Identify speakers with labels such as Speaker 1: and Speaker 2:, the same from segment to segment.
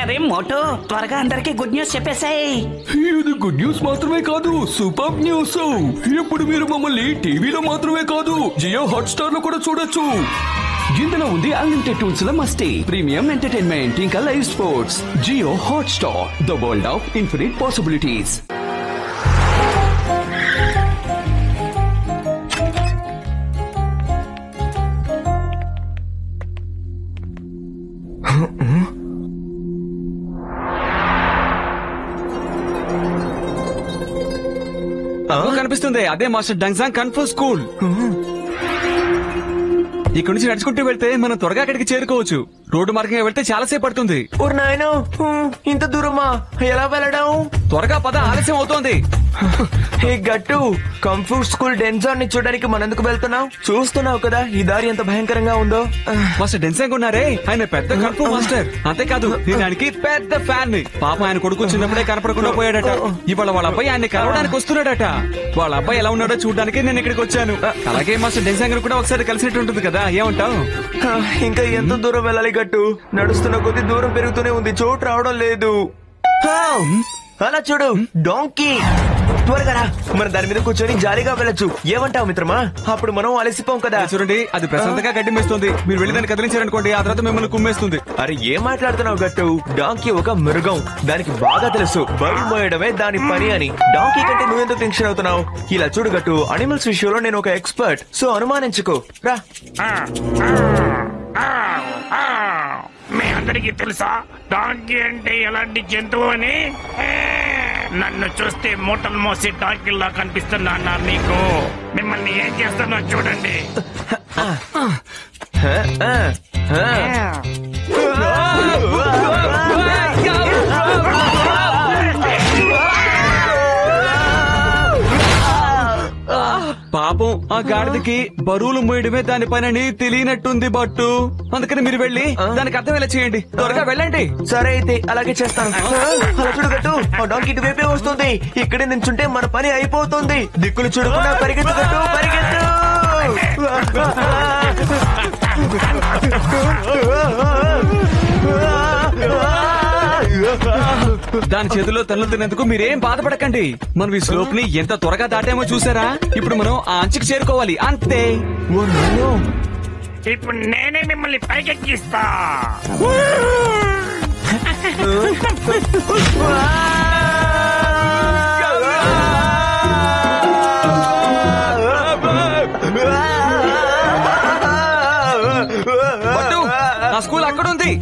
Speaker 1: అరే మోటో, త్వరగా అందరికి గుడ్ న్యూస్ చెప్పేసాయి.
Speaker 2: ఇది గుడ్ న్యూస్ మాత్రమే కాదు, సూపర్ న్యూస్. ఇప్పుడు మీరు మమ్మల్ని టీవీలో మాత్రమే కాదు, జియో హాట్స్టార్ లో కూడా చూడొచ్చు. ఇందులో ఉంది అన్లిమిటెడ్ టూల్స్ ల మస్తీ, ప్రీమియం ఎంటర్టైన్మెంట్, ఇంకా live sports. Jio Hotstar, the world of infinite possibilities.
Speaker 3: కనిపిస్తుంది, అదే మాస్టర్ డంగ్జాంగ్ కన్ఫూ స్కూల్. ఇక్కడ నుంచి నడుచుకుంటూ వెళ్తే మనం త్వరగా అక్కడికి చేరుకోవచ్చు. రోడ్డు మార్గంగా వెళ్తే చాలా సేపు పడుతుంది.
Speaker 4: ఇంత దూరమా? ఎలా వెళ్ళడం?
Speaker 3: త్వరగా పద, ఆలస్యం అవుతోంది.
Speaker 4: హే గట్టు, కంఫర్ట్ స్కూల్ డెన్జాన్ ని చూడడానికి మనందుకు వెళ్తున్నావు? చూస్తున్నావు కదా ఈ దారి ఎంత భయంకరంగా ఉందో.
Speaker 3: మాస్టర్ డెన్సాంగ్ ఉన్నారే, ఆయన పెద్ద కన్ఫూ మాస్టర్. అంతేకాదు నేను ఆయనకి పెద్ద ఫ్యాన్ ని. పాప ఆయన కొడుకు చిన్నప్పుడే కనపడకుండా పోయాడట. ఇవాళ వాళ్ళ అబ్బాయి ఆయన్ని కలవడానికి వస్తున్నాడట. వాళ్ళ అబ్బాయి ఎలా ఉన్నాడో చూడడానికి నేను ఇక్కడికి వచ్చాను. అలాగే మాస్టర్ డెన్సాంగ్ కూడా ఒకసారి కలిసినట్టు ఉంటుంది కదా, ఏమంటావు?
Speaker 4: ఇంకా ఎంత దూరం వెళ్ళాలి గట్టు? నడుస్తున్న కొద్ది దూరం పెరుగుతూనే ఉంది, చోటు రావడం లేదు. అలా చూడు, డాంకీ. త్వరగా రా, మనం దాని మీద కూర్చొని జాలీగా వెళ్ళొచ్చు. ఏమంటావు మిత్రమా? అప్పుడు మనం అలసిపోం కదా.
Speaker 3: చూడండి, అది ప్రశాంతంగా గడ్డి మేస్తుంది. మీరు వెళ్ళి దాన్ని కదిలించారనుకోండి, ఆ తర్వాత మిమ్మల్ని కుమ్మేస్తుంది.
Speaker 4: అరే ఏం మాట్లాడుతున్నావు గట్టు? డాంకీ ఒక మృగం, దానికి బాగా తెలుసు బరువు మోయడమే దాని పని అని. డాంకీ కంటే నువ్వెందుకు టెన్షన్ అవుతున్నావు? ఇలా చూడు గట్టు, అనిమల్స్ విషయంలో నేను ఒక ఎక్స్పర్ట్, సో అనుమానించుకో. రా.
Speaker 5: మీ అందరికీ తెలుసా డాంకీ అంటే ఎలాంటి జంతువు అని? నన్ను చూస్తే మూటలు మోసి డాంకీలా కనిపిస్తున్నా మీకు? మిమ్మల్ని ఏం చేస్తున్నా చూడండి.
Speaker 3: పాపం ఆ గాడిదకి బరువులు మోయడమే దాని పనని తెలియనట్టుంది బట్టు. అందుకని మీరు వెళ్ళి దానికి అర్థం ఎలా చేయండి. త్వరగా వెళ్ళండి.
Speaker 4: సరే అయితే అలాగే చేస్తాను. అలా చూడు గట్టు, ఆ డాంకీ ఇటువైపే వస్తుంది. ఇక్కడే నించుంటే మన పని అయిపోతుంది. దిక్కులు చూడకుండా పరిగెత్తు గట్టు, పరిగెత్తు.
Speaker 3: దాని చేతిలో తనలు తినేందుకు మీరేం బాధపడకండి. మనం ఈ స్లోప్ ని ఎంత త్వరగా దాటామో చూసారా? ఇప్పుడు మనం ఆ అంచుకి చేరుకోవాలి, అంతే.
Speaker 5: ఇప్పుడు నేనే మిమ్మల్ని పైకెక్కిస్తా.
Speaker 3: బట్టు, ఆ స్కూల్ అక్కడ ఉంది.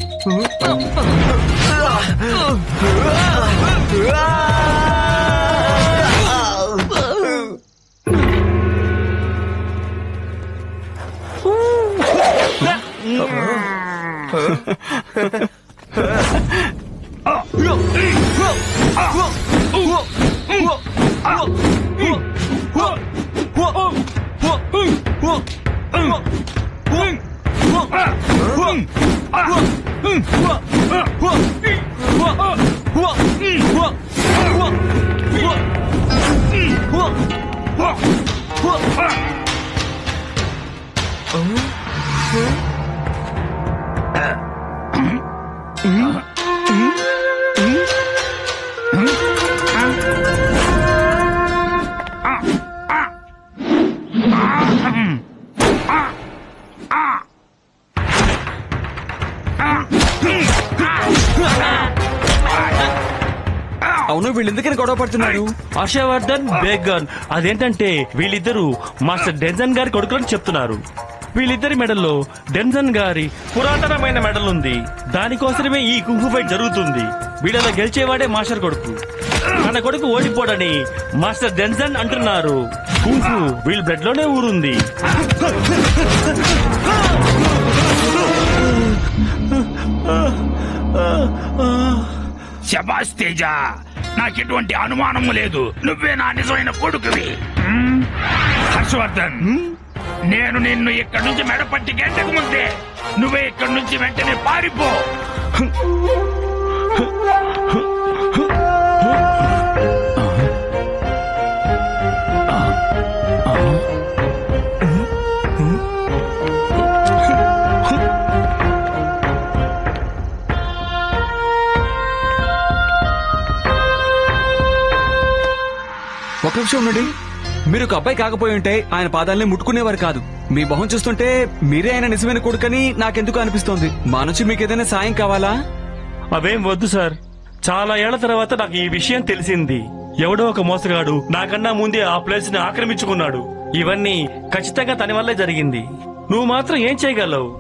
Speaker 3: అవును, వీళ్ళెందుకని గొడవ పడుతున్నారు?
Speaker 6: హర్షవర్ధన్, బేగన్. అదేంటంటే వీళ్ళిద్దరూ మాస్టర్ డెన్జన్ గారి కొడుకులని చెప్తున్నారు. వీళ్ళిద్దరి మెడల్లో డెన్జన్ గారి పురాతనమైన మెడలుంది. దానికోసమే ఈ కుంఫు ఫైట్ జరుగుతుంది. వీళ్ళలో గెలిచేవాడే మాస్టర్ కొడుకు. తన కొడుకు ఓడిపోడని మాస్టర్ డెన్జన్ అంటున్నారు. కుంఫు వీళ్ళ బ్లడ్ లోనే ఊరుంది.
Speaker 5: శబాష్ తేజ, నాకెటువంటి అనుమానము లేదు. నువ్వే నా నిజమైన కొడుకువి. హర్షవర్ధన్, నేను నిన్ను ఇక్కడి నుంచి మెడపట్టి గంటకు ముందే నువ్వే ఇక్కడి నుంచి వెంటనే పారిపో.
Speaker 3: ఒక్క నిమిషం ఉండండి. మీరు ఒక అబ్బాయి కాకపోయి ఉంటే ఆయన పాదాలని ముట్టుకునేవారు కాదు. మీ మొహం చూస్తుంటే మీరే ఆయన నిజమైన కొడుకని నాకెందుకు అనిపిస్తోంది. మా నుంచి మీకు ఏదైనా సాయం కావాలా?
Speaker 6: అవేం వద్దు సార్. చాలా ఏళ్ల తర్వాత నాకు ఈ విషయం తెలిసింది. ఎవడో ఒక మోసగాడు నాకన్నా ముందే ఆ ప్లేస్ ని ఆక్రమించుకున్నాడు. ఇవన్నీ ఖచ్చితంగా తన వల్లే జరిగింది. నువ్వు మాత్రం ఏం చేయగలవు?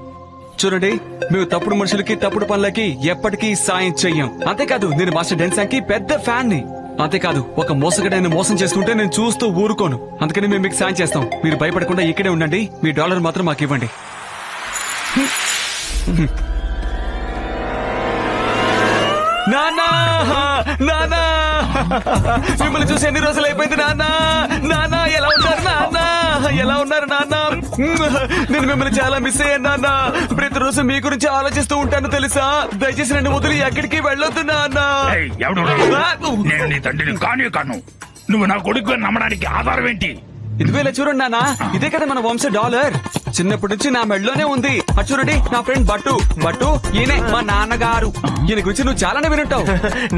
Speaker 3: చూడండి, మేము తప్పుడు మనుషులకి తప్పుడు పనులకి ఎప్పటికీ సాయం చెయ్యం. అంతేకాదు నేను మాస్టర్ డెన్సాంగ్ కి పెద్ద ఫ్యాన్ ని. అంతేకాదు ఒక మోసగాడైన మోసం చేస్తుంటే నేను చూస్తూ ఊరుకోను. అందుకని మేము మీకు సాయం చేస్తాం. మీరు భయపడకుండా ఇక్కడే ఉండండి. మీ డాలర్ మాత్రం మాకు ఇవ్వండి. నానా నానా, మిమ్మల్ని చూసి ఎన్ని రోజులు అయిపోయింది నాన్నా. నానా ఎలా ఉన్నారు నాన్నా? ఎలా ఉన్నారు నాన్నా? నేను మిమ్మల్ని చాలా మిస్ అయ్యాను నాన్నా. ప్రతిరోజు మీ గురించి ఆలోచిస్తూ ఉంటాను తెలుసా. దయచేసి నన్ను వదిలి ఎక్కడికి వెళ్ళొద్దు నాన్నా.
Speaker 5: ఏయ్, ఎవడు నేను నీ తండ్రిని కానే కాను. నువ్వు నా కొడుకు నమ్మడానికి ఆధారం ఏంటి?
Speaker 3: ఇదిగో ఇలా చూడండి నాన్న, ఇదే కదా మన వంశ డాలర్. చిన్నప్పటి నుంచి నా మెడలోనే ఉంది. అది చూడండి, నా ఫ్రెండ్ బట్టు. బట్టు ఈయనే మా నాన్నగారు. ఈయన గురించి నువ్వు చాలానే వినుంటావు.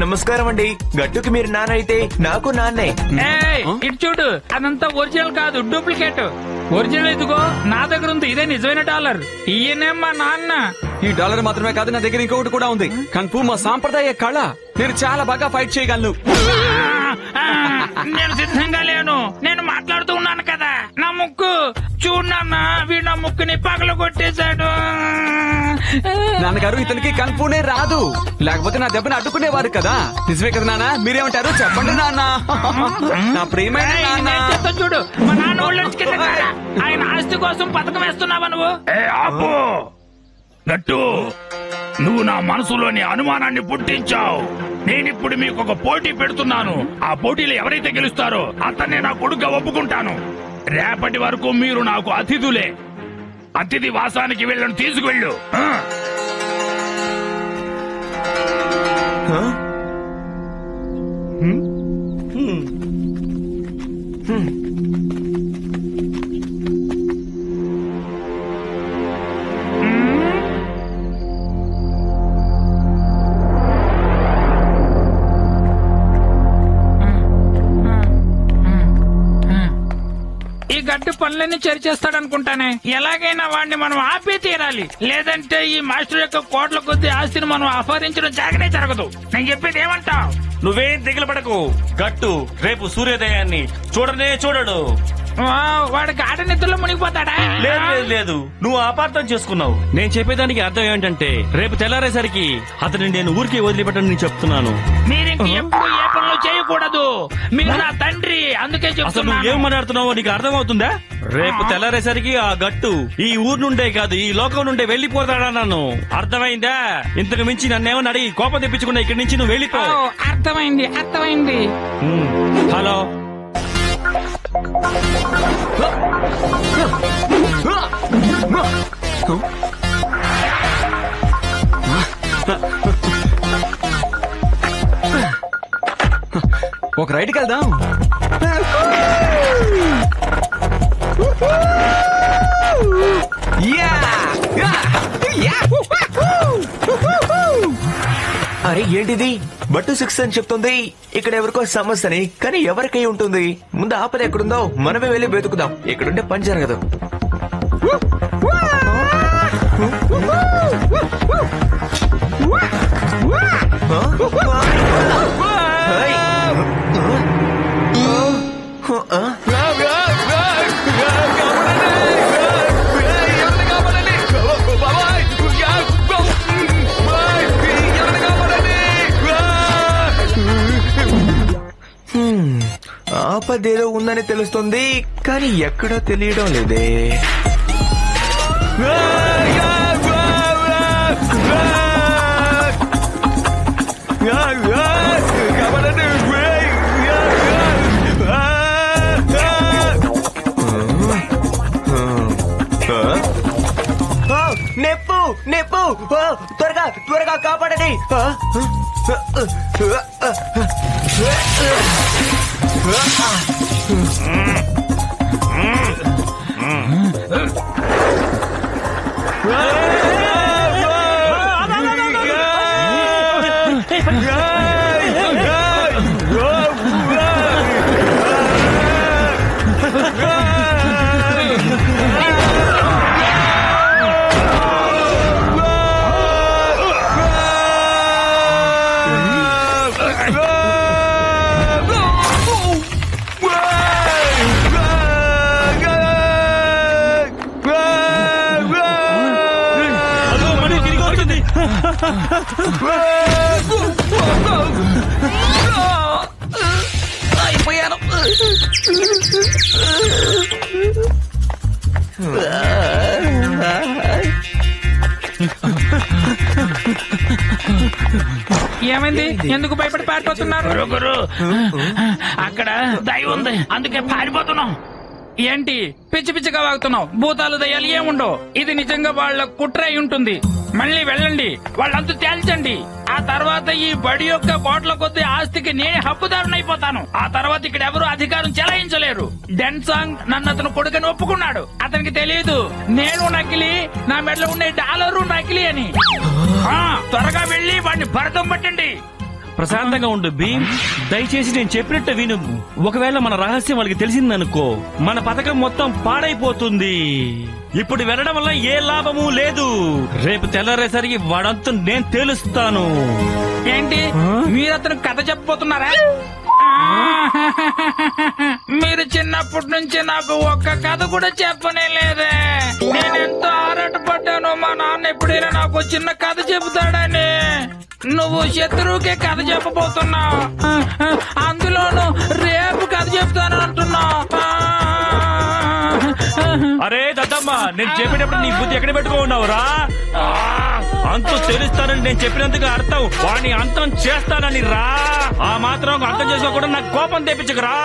Speaker 4: నమస్కారం అండి. గట్టుకి మీరు నాన్న అయితే నాకు నాన్నే.
Speaker 7: ఏయ్, ఇటు చూడు, అదంతా ఒరిజినల్ కాదు, డూప్లికేట్. ఒరిజినల్ ఇదిగో నా దగ్గర ఉంది. ఇదే నిజమైన డాలర్. ఈయనే మా నాన్న.
Speaker 3: ఈ డాలర్ మాత్రమే కాదు, నా దగ్గర ఇంకొకటి కూడా ఉంది. కన్ఫూ మా సాంప్రదాయ కళ. నేను చాలా బాగా ఫైట్ చేయగలను.
Speaker 7: నేను సిద్ధంగా లేను. నేను మాట్లాడుతూ ఉన్నాను కదా. నా ముక్కు చూడు నాన్న, వీడు నా ముక్కుని పగలు కొట్టేశాడు.
Speaker 3: నాన్నగారు, ఇతనికి కన్ఫూనే రాదు. లేకపోతే నా దెబ్బని అడ్డుకునేవారు కదా. నిజమే కదా నాన్న? మీరేమంటారు చెప్పండి నాన్న. నా ప్రియమైన నాన్న.
Speaker 7: నేను చెప్తా చూడు, మా నాన్న ఒళ్ళొంచి కింద కారా. ఆయన ఆస్తి కోసం పథకం వేస్తున్నావా నువ్వు?
Speaker 5: ఏ ఆపు గట్టు, నువ్వు నా మనసులోని అనుమానాన్ని పుట్టించావు. నేనిప్పుడు మీకు ఒక పోటీ పెడుతున్నాను. ఆ పోటీలో ఎవరైతే గెలుస్తారో అతన్నే నా కొడుకుగా ఒప్పుకుంటాను. రేపటి వరకు మీరు నాకు అతిథులే. అతిథి వాసానికి వెళ్ళను, తీసుకువెళ్ళు.
Speaker 7: ఈ గడ్డి పనులన్నీ చేస్తాడనుకుంటానే. ఎలాగైనా వాడిని మనం ఆపి తీరాలి. లేదంటే ఈ మాస్టర్ యొక్క కోట్ల కొద్ది ఆస్తిని మనం అపహరించడం జాగనే జరగదు. నేను చెప్పేది ఏమంటావు?
Speaker 6: నువ్వేం దిగులు పడకు గట్టు. రేపు సూర్యోదయాన్ని చూడనే చూడడు.
Speaker 7: వాడు గాఢ నిద్రలో మునిగిపోతాడా?
Speaker 6: లేదు లేదు లేదు, నువ్వు అపార్థం చేసుకున్నావు. నేను చెప్పేదానికి అర్థం ఏమిటంటే రేపు తెల్లారేసరికి అతన్ని నేను ఊరికి వదిలిపెట్టని నేను చెప్తున్నాను.
Speaker 7: మీరు ఇంక ఎప్పుడు ఏ పనులు చేయకూడదు. మీరు నా తండ్రి, అందుకే
Speaker 6: అసలు నువ్వు
Speaker 7: చెప్తున్నాను.
Speaker 6: ఏం మాట్లాడుతున్నావో నీకు అర్థం అవుతుందా? రేపు తెల్లారేసరికి ఆ గట్టు ఈ ఊరు నుండే కాదు, ఈ లోకం నుండే వెళ్లిపోతాడా నన్ను. అర్థమైందా? ఇంతకు మించి నన్నేమని అడిగి కోపం తెప్పించుకున్నా ఇక్కడి నుంచి నువ్వు వెళ్ళిపో.
Speaker 7: అర్థమైంది అర్థమైంది.
Speaker 6: హలో,
Speaker 3: ఒక రైడ్కి వెళ్దాం.
Speaker 4: అరే ఏంటిది? బట్టు 6 అని చెప్తుంది. ఇక్కడ ఎవరికో సమస్యని, కానీ ఎవరికై ఉంటుంది? ముందు ఆపద ఎక్కడుందో మనమే వెళ్ళి వెతుకుదాం. ఇక్కడుంటే పని జరగదు. ఆపదేదో ఉందని తెలుస్తుంది, కానీ ఎక్కడో తెలియడం లేదే. నెప్పు నెప్పు, త్వరగా త్వరగా కాపాడండి.
Speaker 3: అయిపోయాను.
Speaker 7: ఏమైంది? ఎందుకు భయపడి పారిపోతున్నారు?
Speaker 5: గురు అక్కడ దయ ఉంది, అందుకే పారిపోతున్నాం.
Speaker 7: ఏంటి పిచ్చి పిచ్చిగా వాగుతున్నావు? భూతాలు దయ్యాలు ఏముండవు. ఇది నిజంగా వాళ్ళ కుట్ర అయి ఉంటుంది. మళ్ళీ వెళ్ళండి, వాళ్ళంతా తేల్చండి. ఆ తర్వాత ఈ బడి యొక్క కోట్ల కొద్ది ఆస్తికి నేనే హక్కుదారునైపోతాను. ఆ తర్వాత ఇక్కడ ఎవరు అధికారం చెలాయించలేరు. డెన్సాంగ్ నన్ను అతను కొడుకని ఒప్పుకున్నాడు. అతనికి తెలియదు నేను నకిలీ, నా మెడలో ఉండే డాలరు నకిలీ అని. త్వరగా వెళ్ళి వాడిని భరతం పట్టండి.
Speaker 6: ప్రశాంతంగా ఉండు భీమ్, దయచేసి నేను చెప్పినట్టు విను. ఒకవేళ మన రహస్యం వాళ్ళకి తెలిసిందనుకో, మన పథకం మొత్తం పాడైపోతుంది. ఇప్పుడు వెళ్ళడం వల్ల ఏ లాభము లేదు. రేపు తెల్లరేసరికి వాడంతా నేను తెలుస్తాను.
Speaker 7: ఏంటి మీరు అతను కథ చెప్పబోతున్నారా? మీరు చిన్నప్పటి నుంచి నాకు ఒక్క కథ కూడా చెప్పనే లేదే. నేనెంతో ఆరాటపడ్డాను మా నాన్న ఎప్పుడైనా నాకు చిన్న కథ చెబుతాడని. నువ్వు శత్రువుకే కథ చెప్పబోతున్నావు, అందులోను రేపు కథ చెప్తాను అంటున్నావు.
Speaker 6: అరే దద్దమ్మ, నేను చెప్పేటప్పుడు నీ బుద్ధి ఎక్కడ పెట్టుకున్నావురా? అంతు తెలుస్తానని నేను చెప్పినందుకు అర్థం వాడిని అంతం చేస్తానని రా. ఆ మాత్రం అర్థం చేసుకోకుండా నాకు కోపం తెప్పించకురా.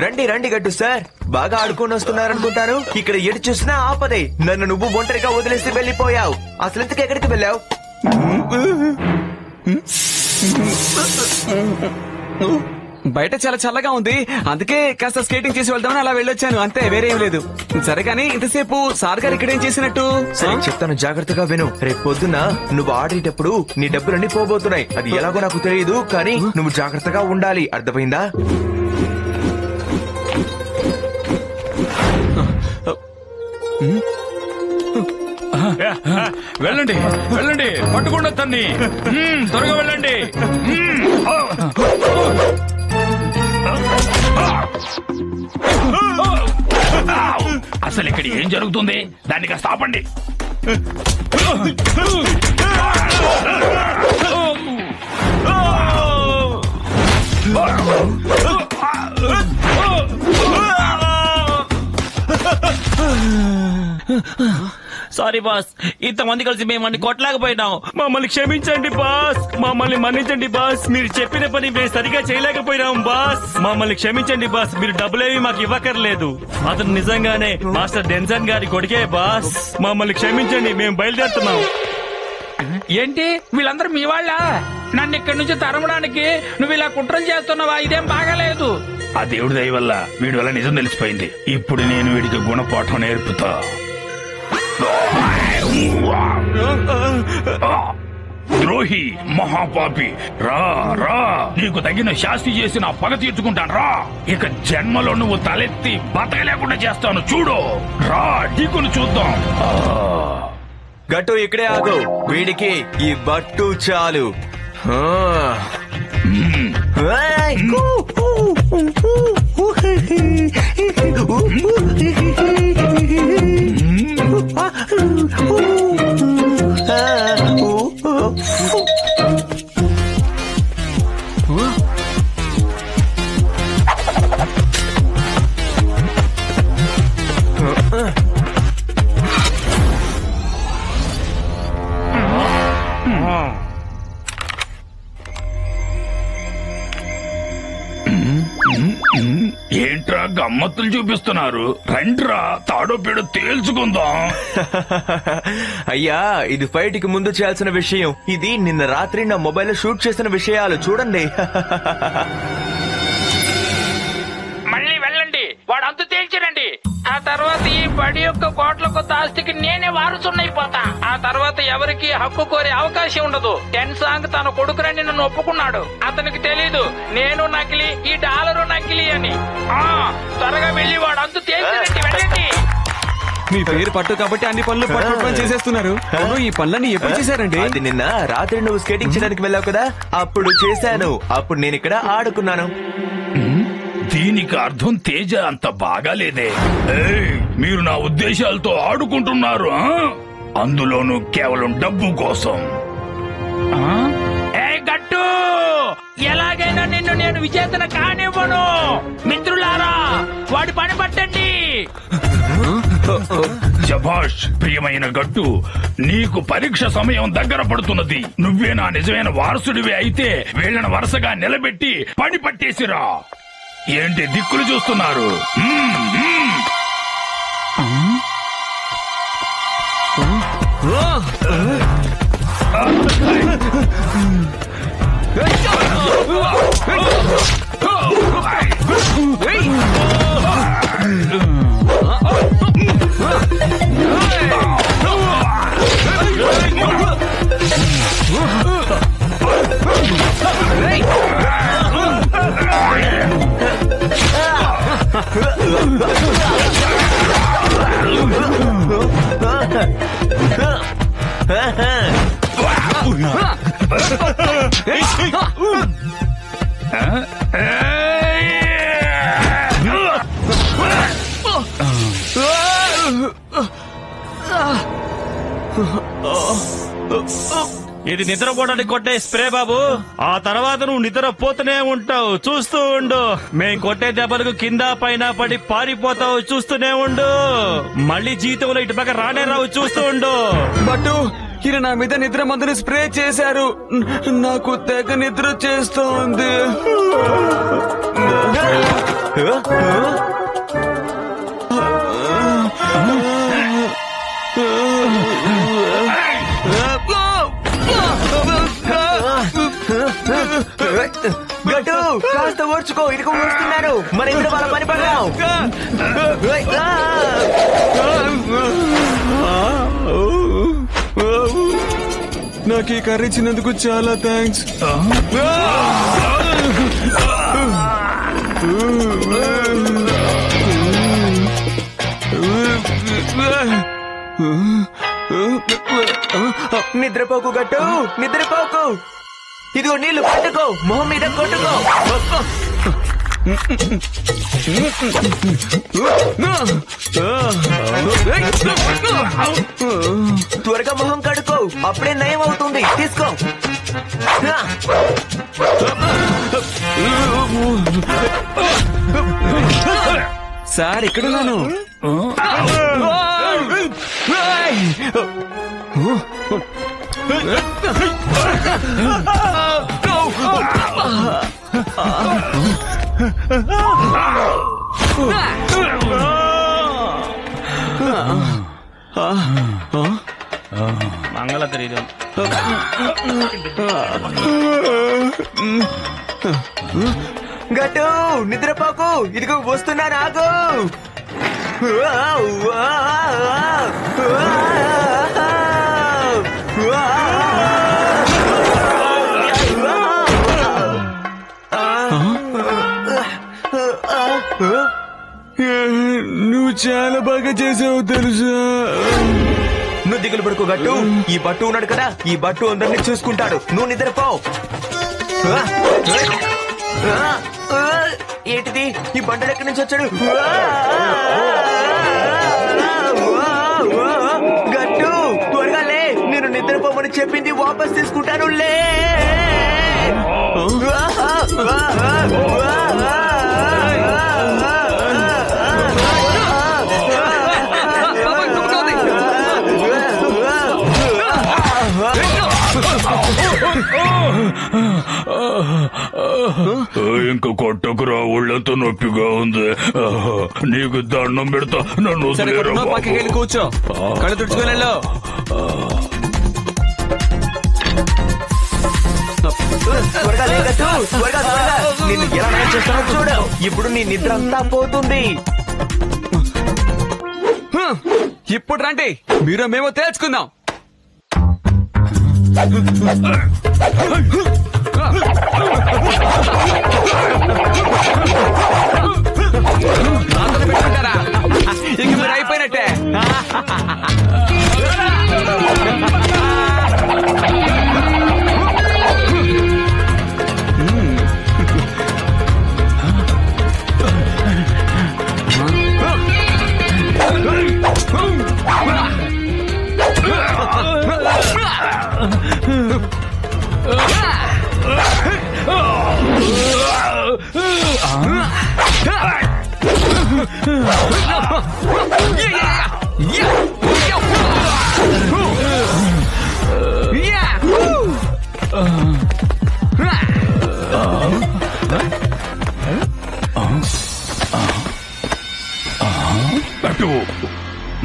Speaker 4: రండి రండి గట్టు సార్, బాగా ఆడుకొని వస్తున్నారనుకుంటారు. ఇక్కడ ఎటు చూసినా ఆపదే. నన్ను నువ్వు ఒంటరిగా వదిలేసి వెళ్ళిపోయావు. అసలు ఇంతకు ఎక్కడికి వెళ్ళావు?
Speaker 3: బయట చాలా చల్లగా ఉంది, అందుకే కాస్త స్కేటింగ్ చేసి వెళ్దామని అలా వెళ్ళొచ్చాను. అంతే, వేరే ఏం లేదు. సరే కానీ ఇంతసేపు సార్ గారు ఇక్కడేం చేసినట్టు?
Speaker 4: సరే చెప్తాను, జాగ్రత్తగా విను. రేపు పొద్దున నువ్వు ఆడేటప్పుడు నీ డబ్బులన్నీ పోబోతున్నాయి. అది ఎలాగో నాకు తెలియదు, కానీ నువ్వు జాగ్రత్తగా ఉండాలి. అర్థమైందా?
Speaker 7: వెళ్ళండి వెళ్ళండి, పట్టుకుండా తన్ని. త్వరగా వెళ్ళండి. అసలు ఇక్కడ ఏం జరుగుతుంది? దాన్ని కాస్త ఆపండి.
Speaker 6: సారీ బాస్, ఇంతమంది కలిసి మేము అన్ని కొట్టలేకపోయినాం. మమ్మల్ని క్షమించండి బాస్, మమ్మల్ని మన్నించండి బాస్. మీరు చెప్పిన పని మేము సరిగా చేయలేకపోయినాం బాస్. మమ్మల్ని క్షమించండి బాస్. మీరు డబ్బులేవి మాకు ఇవ్వకర్లేదు. అతను నిజంగానే మాస్టర్ డెన్సన్ గారి కొడుకే బాస్. మమ్మల్ని క్షమించండి, మేము బయలుదేరుతున్నాం.
Speaker 7: ఏంటి వీళ్ళందరూ మీ వాళ్ళ? నన్ను ఇక్కడి నుంచి తరమడానికి నువ్వు ఇలా కుట్రలు చేస్తున్నావా? ఇదేం బాగాలేదు.
Speaker 5: ఆ దేవుడి దయ వల్ల వీడి వల్ల నిజం తెలిసిపోయింది. ఇప్పుడు నేను వీడికి గుణపాఠం నేర్పుతా. ద్రోహి, మహాపాపి, రా రా, నీకు తగిన శాస్తి చేసి నా పగ తీర్చుకుంటాను. రా, ఇక జన్మలో నువ్వు తలెత్తి బతకలేకుండా చేస్తాను. చూడు, రా, ఢీకుని చూద్దాం.
Speaker 4: గట్టు ఇక్కడే ఆగు, వీడికి ఈ బట్టు చాలు.
Speaker 5: ఏంట్రా గమ్మత్తులు చూపిస్తున్నారు? రండ్రా, తాడో పేడో తేల్చుకుందాం.
Speaker 4: అయ్యా, ఇది ఫైట్ కి ముందు చేయాల్సిన విషయం. ఇది నిన్న రాత్రి నా మొబైల్ లో షూట్ చేసిన విషయాలు. చూడండి.
Speaker 7: మళ్ళీ వెళ్ళండి, వాడు అంతు తేల్చిరండి. ఆ తర్వాత ఈ బడి యొక్క కోట్ల కొత్త ఆస్తికి నేనే వారసున్నైపోతా. ఆ తర్వాత ఎవరికి హక్కు కోరే అవకాశం ఉండదు. డెన్సాంగ్ తన కొడుకురని నన్ను ఒప్పుకున్నాడు. అతనికి తెలీదు నేను నకిలీ, ఈ డాలరు నకిలీ అని. త్వరగా వెళ్ళి వాడు అంతు తేల్చిరండి. వెళ్ళండి.
Speaker 3: మీ పేరు పట్టు కాబట్టి అన్ని పనులు పట్టు చేసేస్తున్నారు. అవును, ఈ పనులన్నీ ఎప్పుడు చేశారండి?
Speaker 4: అది నిన్న రాత్రి నువ్వు స్కేటింగ్ చేయడానికి వెళ్ళావు కదా, అప్పుడు చేశాను. అప్పుడు నేను ఇక్కడ ఆడుకున్నాను.
Speaker 5: దీనికి అర్థం తేజ అంత బాగాలేదే. ఏయ్, మీరు నా ఉద్దేశాలతో ఆడుకుంటున్నారు ఆ? అందులోనూ కేవలం డబ్బు కోసం.
Speaker 7: ఏ గట్టు, ఎలాగైనా నిన్ను నేను విజేతన కానివ్వను. మిత్రులారా, వాడి పని పట్టండి.
Speaker 5: శభాష్ ప్రియమైన గట్టు, నీకు పరీక్ష సమయం దగ్గర పడుతున్నది. నువ్వే నా నిజమైన వారసుడివి అయితే వీళ్ళని వరుసగా నిలబెట్టి పని పట్టేసిరా. ఏంటి దిక్కులు చూస్తున్నారు?
Speaker 6: ఇది నిద్రపోవడానికి కొట్టే స్ప్రే బాబు. ఆ తర్వాత నువ్వు నిద్రపోతూనే ఉంటావు, చూస్తూ ఉండు. మేం కొట్టే దెబ్బలకు కింద పైన పడి పారిపోతావు, చూస్తూనే ఉండు. మళ్ళీ జీవితంలో ఇటు పక్క రానే రావు, చూస్తూ ఉండు.
Speaker 3: బట్టు, ఈయన నా మీద నిద్ర మందుని స్ప్రే చేశారు. నాకు తెగ నిద్ర చేస్తోంది.
Speaker 4: గట్టు, కాస్త ఓడ్చుకో, ఇదిగో వస్తున్నారు. మన ఇద్దరు వాళ్ళ పని పడదాం.
Speaker 3: నాకు ఈ కర్రీ ఇచ్చినందుకు చాలా థ్యాంక్స్.
Speaker 4: నిద్రపోకు గట్టు, నిద్రపోకు. ఇదిగో నీళ్లు పట్టుకో, మొహం మీద కొట్టుకో. త్వరగా మొహం కడుకో, అప్పుడే నయం అవుతుంది. తీసుకో.
Speaker 3: సార్, ఎక్కడున్నాను?
Speaker 6: మంగళ తెలీదు.
Speaker 4: గట్టు, నిద్రపోకు, ఇదిగో వస్తున్నా. నాగు
Speaker 3: నువ్వు చాలా బాగా చేసావు తెలుసా.
Speaker 4: నువ్వు దిగులు పడుకో గట్టు. ఈ బట్టు ఉన్నాడు కదా, ఈ బట్టు అందరినీ చూసుకుంటాడు. నువ్వు నిద్రపో. ఏంటిది? ఈ బండలు ఎక్కడి నుంచి వచ్చాడు? గట్టు, త్వరగా లే. నేను నిద్రపోమని చెప్పింది వాపస్ తీసుకుంటాను. లే.
Speaker 5: ఇంక కొట్టకురా, ఒళ్ళంతా నొప్పిగా ఉంది. నీకు దండం పెడతా, నన్ను
Speaker 3: పక్కకి వెళ్ళి కూర్చో, కళ్ళు తుడుచుకొని వెళ్ళు.
Speaker 4: త్వరగా లే గట్టు, త్వరగా త్వరగా. నిన్ను ఎలా నయం చేస్తానో చూడు. ఇప్పుడు నీ నిద్ర అంతా పోతుంది.
Speaker 3: ఇప్పుడు రండి, మీరు మేము తేల్చుకుందాం. ఇక మీరు అయిపోయినట్టే.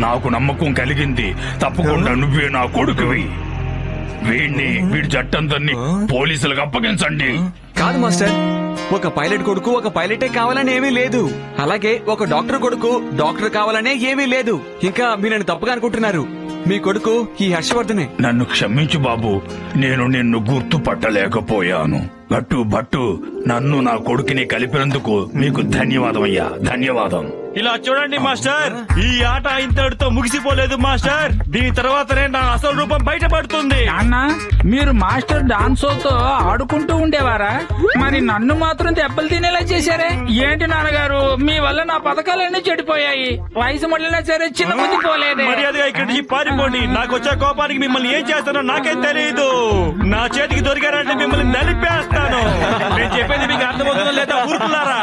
Speaker 5: నాకు నమ్మకం కలిగింది. తప్పకుండా నువ్వే నా కొడుకువి. వీడి జట్టందరినీ పోలీసులకు అప్పగించండి.
Speaker 3: కాదు మాస్టర్, ఒక పైలట్ కొడుకు ఒక పైలటే కావాలని ఏమీ లేదు. అలాగే ఒక డాక్టర్ కొడుకు డాక్టర్ కావాలనే ఏమీ లేదు. ఇంకా మీరు నన్ను తప్పుగా అనుకుంటున్నారు. మీ కొడుకు ఈ హర్షవర్ధనే.
Speaker 5: నన్ను క్షమించు బాబు, నేను నిన్ను గుర్తుపట్టలేకపోయాను. భట్టు నన్ను నా కొడుకుని కలిపినందుకు మీకు ధన్యవాదం అయ్యా, ధన్యవాదం.
Speaker 6: ఇలా చూడండి మాస్టర్, ఈ ఆట ఇంతటితో ముగిసిపోలేదు మాస్టర్. దీని తర్వాతనే నా అసలు రూపం బయటపడుతుంది.
Speaker 7: నాన్న, మీరు మాస్టర్ డాన్సోతో ఆడుకుంటూ ఉండేవారా? మరి నన్ను మాత్రం దెబ్బలు తినేలా చేశారే ఏంటి నాన్నగారు? మీ వల్ల నా పథకాలన్నీ చెడిపోయాయి. వయసు మళ్ళినా సరే చిన్న బుద్ధి పోలేదే.
Speaker 6: మర్యాదగా ఇక్కడి నుంచి పారిపోండి. నాకు వచ్చే కోపానికి మిమ్మల్ని ఏం చేస్తానో నాకేం తెలియదు. నా చేతికి దొరికారంటే మిమ్మల్ని నలిపేస్తాను. నేను చెప్పేది మీకు అర్థమవుతుందో లేదా ఊరుకున్నారా?